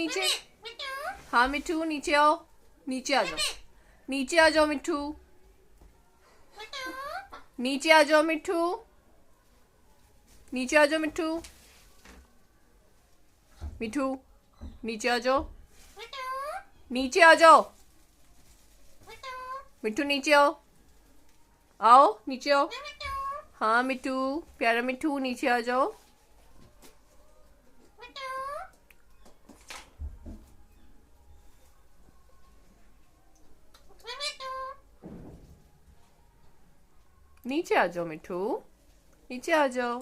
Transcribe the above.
नीचे। हाँ मिट्टू नीचे आओ, नीचे आ जाओ, नीचे आ जाओ मिट्टू, नीचे आ जाओ मिट्टू, नीचे आ जाओ मिट्टू, मिट्टू नीचे आ जाओ, नीचे आ जाओ मिट्टू, नीचे आओ, आओ नीचे आओ। हाँ मिट्टू, प्यारा मिट्टू नीचे आ जाओ। नीचे आ जाओ मिट्टू, नीचे आ जाओ।